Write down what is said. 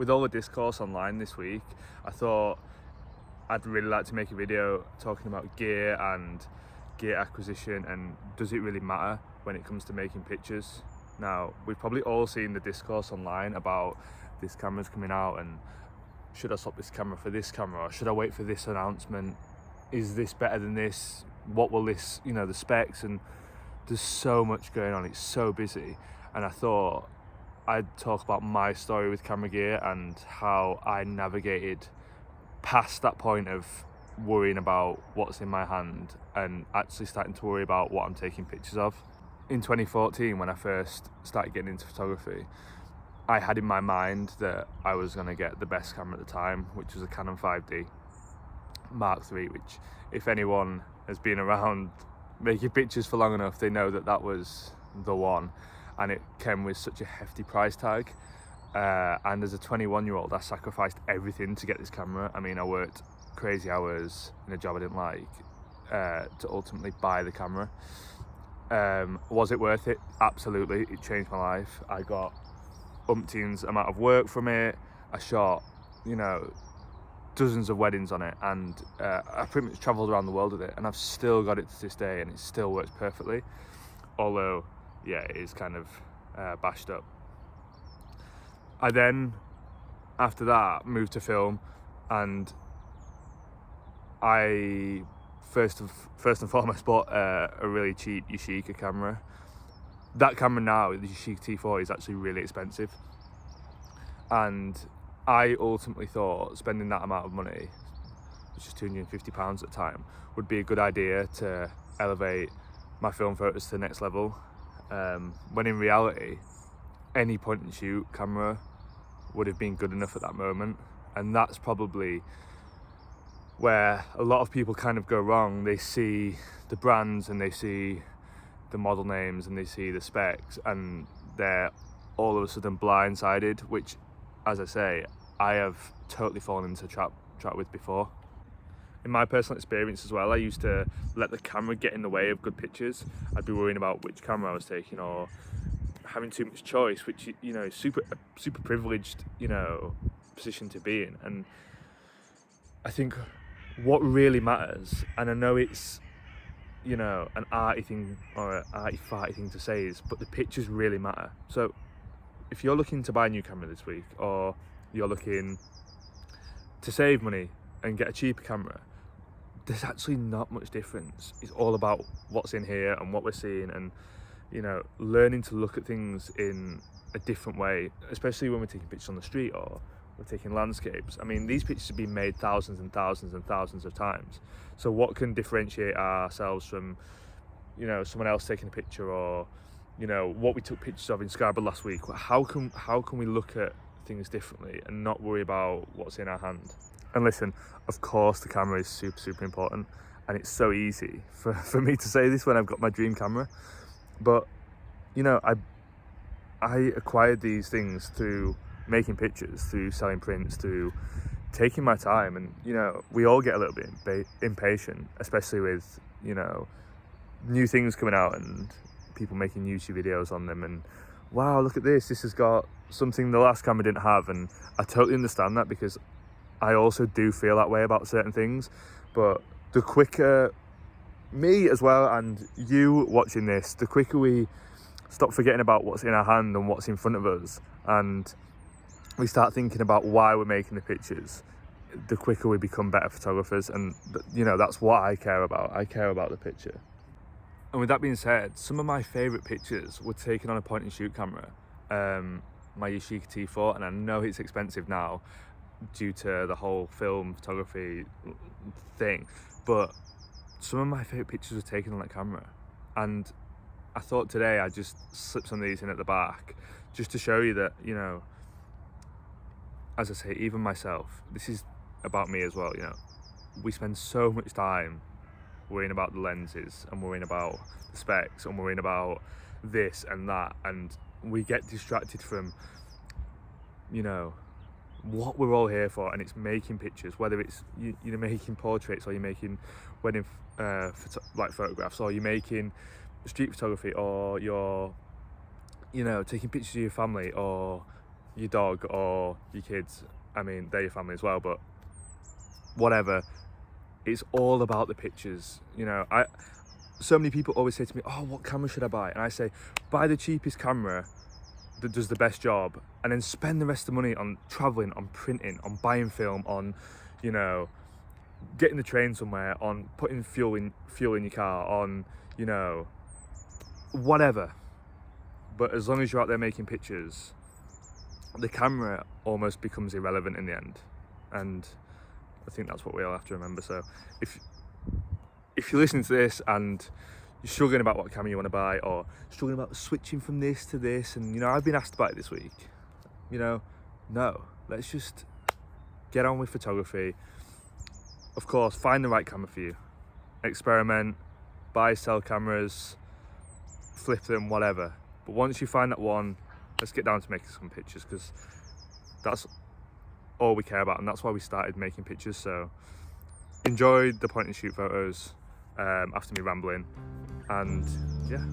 with all the discourse online this week, I thought I'd really like to make a video talking about gear and gear acquisition, and does it really matter when it comes to making pictures. Now, we've probably all seen the discourse online about this camera's coming out and should I swap this camera for this camera, or should I wait for this announcement? Is this better than this? What will this, the specs, and there's so much going on, it's so busy. And I thought I'd talk about my story with camera gear and how I navigated past that point of worrying about what's in my hand and actually starting to worry about what I'm taking pictures of. In 2014, when I first started getting into photography, I had in my mind that I was going to get the best camera at the time, which was a Canon 5D Mark III, which, if anyone has been around making pictures for long enough, they know that that was the one, and it came with such a hefty price tag. And as a 21-year-old, I sacrificed everything to get this camera. I mean, I worked crazy hours in a job I didn't like to ultimately buy the camera. Was it worth it? Absolutely. It changed my life. I got umpteens amount of work from it. I shot, dozens of weddings on it, and I pretty much travelled around the world with it, and I've still got it to this day, and it still works perfectly. Although, yeah, it is kind of bashed up. I then, after that, moved to film, and I first and foremost bought a really cheap Yashica camera. That camera now, the Yashica T4, is actually really expensive, and I ultimately thought spending that amount of money, which is £250 at the time, would be a good idea to elevate my film photos to the next level. When in reality, any point and shoot camera would have been good enough at that moment. And that's probably where a lot of people kind of go wrong. They see the brands and they see the model names and they see the specs, and they're all of a sudden blindsided, which, as I say, I have totally fallen into trap with before. In my personal experience as well, I used to let the camera get in the way of good pictures. I'd be worrying about which camera I was taking, or having too much choice, which, is super privileged, position to be in. And I think what really matters, and I know it's, an arty thing or an arty farty thing to say, is, but the pictures really matter. So if you're looking to buy a new camera this week, or you're looking to save money and get a cheaper camera, there's actually not much difference. It's all about what's in here and what we're seeing, and learning to look at things in a different way, especially when we're taking pictures on the street or we're taking landscapes. I mean, these pictures have been made thousands and thousands and thousands of times. So what can differentiate ourselves from, someone else taking a picture, or, what we took pictures of in Scarborough last week? How can we look at things differently and not worry about what's in our hand? And listen, of course the camera is super important, and it's so easy for me to say this when I've got my dream camera, but I acquired these things through making pictures, through selling prints, through taking my time. And we all get a little bit impatient, especially with new things coming out and people making YouTube videos on them, and wow, look at this has got something the last camera didn't have. And I totally understand that, because I also do feel that way about certain things. But the quicker, me as well, and you watching this, the quicker we stop forgetting about what's in our hand and what's in front of us, and we start thinking about why we're making the pictures, the quicker we become better photographers. And that's what I care about. I care about the picture. And with that being said, some of my favourite pictures were taken on a point and shoot camera, my Yashica T4, and I know it's expensive now due to the whole film photography thing, but some of my favourite pictures were taken on that camera. And I thought today I'd just slip some of these in at the back, just to show you that, as I say, even myself, this is about me as well. We spend so much time worrying about the lenses and worrying about the specs and worrying about this and that, and we get distracted from what we're all here for, and it's making pictures, whether it's you're making portraits, or you're making wedding photographs, or you're making street photography, or you're taking pictures of your family, or your dog or your kids, I mean, they're your family as well, but whatever, it's all about the pictures. You know, so many people always say to me, oh, what camera should I buy? And I say, buy the cheapest camera that does the best job, and then spend the rest of the money on traveling, on printing, on buying film, on, you know, getting the train somewhere, on putting fuel in your car, on, you know, whatever. But as long as you're out there making pictures, the camera almost becomes irrelevant in the end. And I think that's what we all have to remember. So if you're listening to this and you're struggling about what camera you want to buy, or struggling about switching from this to this, and, you know, I've been asked about it this week, you know, no, let's just get on with photography. Of course, find the right camera for you, experiment, buy, sell cameras, flip them, whatever. But once you find that one, let's get down to making some pictures, because that's all we care about, and that's why we started making pictures. So enjoy the point and shoot photos after me rambling, and yeah.